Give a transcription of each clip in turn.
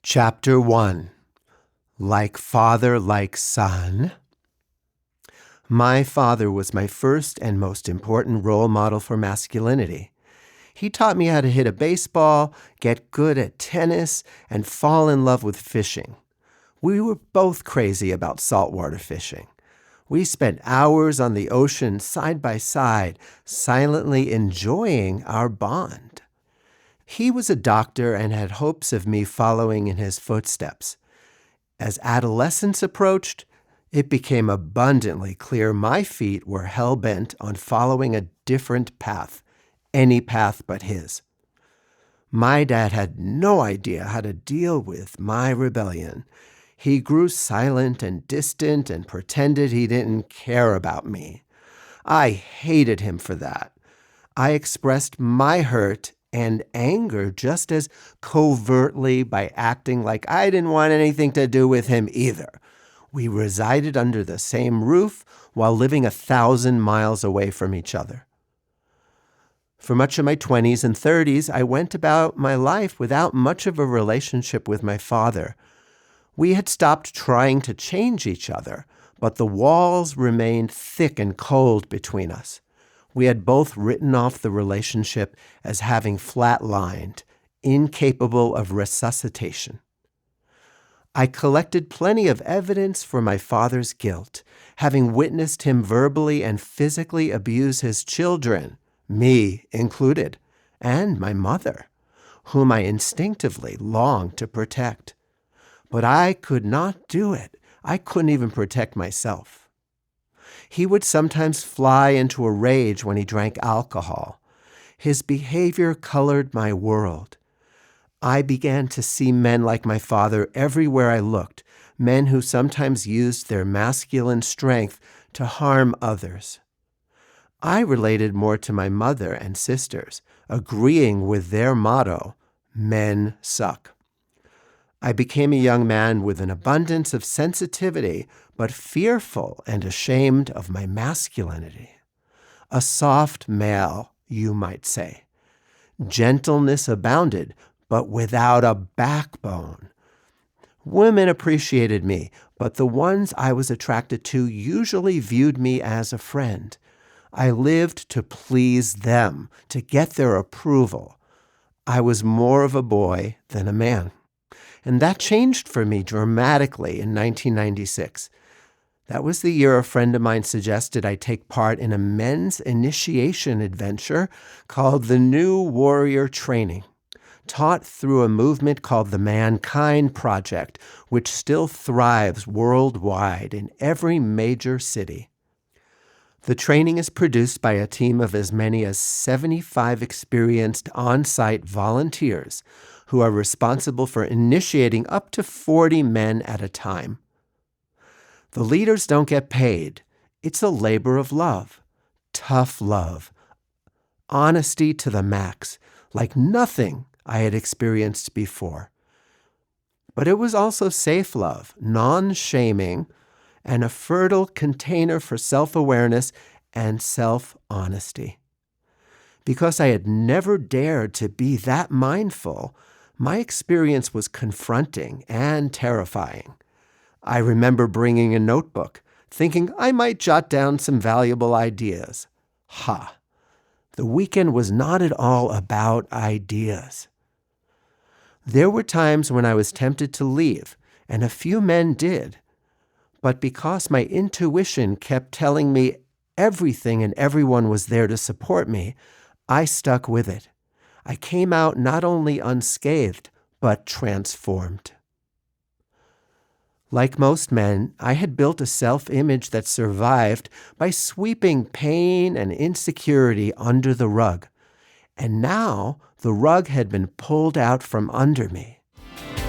Chapter 1. Like Father, Like Son. My father was my first and most important role model for masculinity. He taught me how to hit a baseball, get good at tennis, and fall in love with fishing. We were both crazy about saltwater fishing. We spent hours on the ocean side by side, silently enjoying our bond. He was a doctor and had hopes of me following in his footsteps. As adolescence approached, it became abundantly clear my feet were hell-bent on following a different path, any path but his. My dad had no idea how to deal with my rebellion. He grew silent and distant and pretended he didn't care about me. I hated him for that. I expressed my hurt and anger just as covertly by acting like I didn't want anything to do with him either. We resided under the same roof while living 1,000 miles away from each other. For much of my 20s and 30s, I went about my life without much of a relationship with my father. We had stopped trying to change each other, but the walls remained thick and cold between us. We had both written off the relationship as having flatlined, incapable of resuscitation. I collected plenty of evidence for my father's guilt, having witnessed him verbally and physically abuse his children, me included, and my mother, whom I instinctively longed to protect. But I could not do it. I couldn't even protect myself. He would sometimes fly into a rage when he drank alcohol. His behavior colored my world. I began to see men like my father everywhere I looked, men who sometimes used their masculine strength to harm others. I related more to my mother and sisters, agreeing with their motto, "Men suck." I became a young man with an abundance of sensitivity, but fearful and ashamed of my masculinity. A soft male, you might say. Gentleness abounded, but without a backbone. Women appreciated me, but the ones I was attracted to usually viewed me as a friend. I lived to please them, to get their approval. I was more of a boy than a man. And that changed for me dramatically in 1996. That was the year a friend of mine suggested I take part in a men's initiation adventure called the New Warrior Training, taught through a movement called the Mankind Project, which still thrives worldwide in every major city. The training is produced by a team of as many as 75 experienced on-site volunteers who are responsible for initiating up to 40 men at a time. The leaders don't get paid. It's a labor of love, tough love, honesty to the max, like nothing I had experienced before. But it was also safe love, non-shaming, and a fertile container for self-awareness and self-honesty. Because I had never dared to be that mindful, my experience was confronting and terrifying. I remember bringing a notebook, thinking I might jot down some valuable ideas. The weekend was not at all about ideas. There were times when I was tempted to leave, and a few men did. But because my intuition kept telling me everything and everyone was there to support me, I stuck with it. I came out not only unscathed, but transformed. Like most men, I had built a self-image that survived by sweeping pain and insecurity under the rug. And now the rug had been pulled out from under me.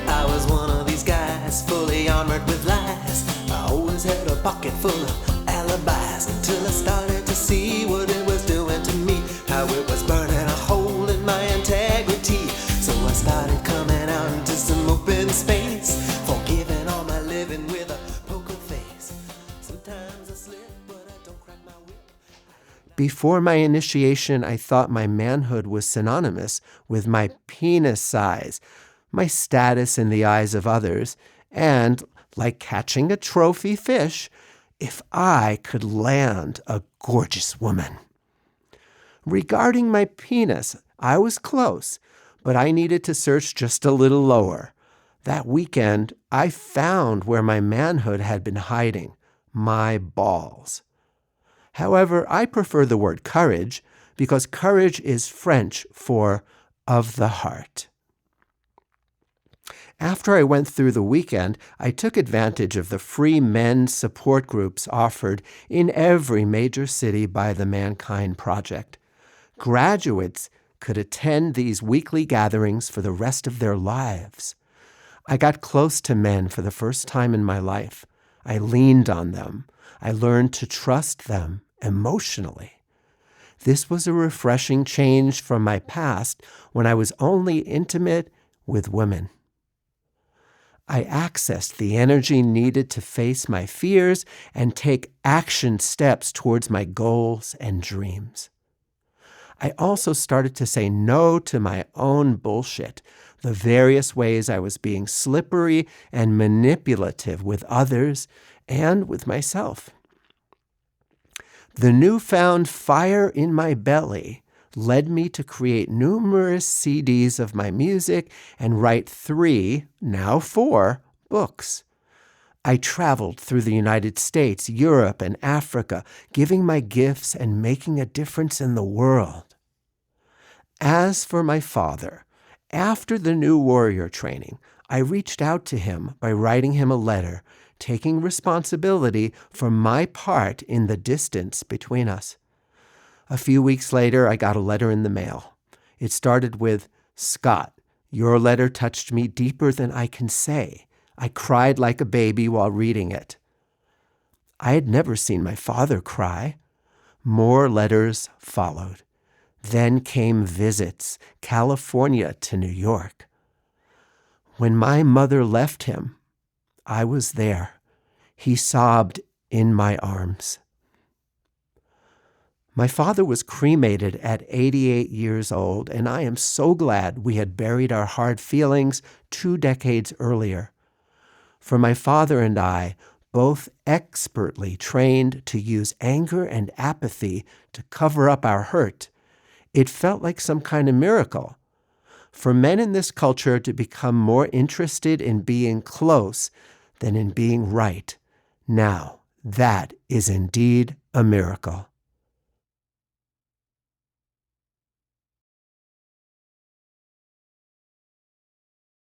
I was one of these guys, fully armored with lies. I always had a pocket full of alibis until I started to see what it was doing to me, how it was burning a hole in my integrity. So I started coming out into some open space, forgiving all my living with a poker face. Sometimes I slip, but I don't crack my whip. Before my initiation, I thought my manhood was synonymous with my penis size, my status in the eyes of others, and, like catching a trophy fish, if I could land a gorgeous woman. Regarding my penis, I was close, but I needed to search just a little lower. That weekend, I found where my manhood had been hiding, my balls. However, I prefer the word courage because courage is French for of the heart. After I went through the weekend, I took advantage of the free men's support groups offered in every major city by the Mankind Project. Graduates could attend these weekly gatherings for the rest of their lives. I got close to men for the first time in my life. I leaned on them. I learned to trust them emotionally. This was a refreshing change from my past when I was only intimate with women. I accessed the energy needed to face my fears and take action steps towards my goals and dreams. I also started to say no to my own bullshit, the various ways I was being slippery and manipulative with others and with myself. The newfound fire in my belly led me to create numerous CDs of my music and write 3, now 4, books. I traveled through the United States, Europe, and Africa, giving my gifts and making a difference in the world. As for my father, after the new warrior training, I reached out to him by writing him a letter, taking responsibility for my part in the distance between us. A few weeks later, I got a letter in the mail. It started with, "Scott, your letter touched me deeper than I can say. I cried like a baby while reading it." I had never seen my father cry. More letters followed. Then came visits, California to New York. When my mother left him, I was there. He sobbed in my arms. My father was cremated at 88 years old, and I am so glad we had buried our hard feelings 2 decades earlier. For my father and I, both expertly trained to use anger and apathy to cover up our hurt, it felt like some kind of miracle. For men in this culture to become more interested in being close than in being right, now that is indeed a miracle.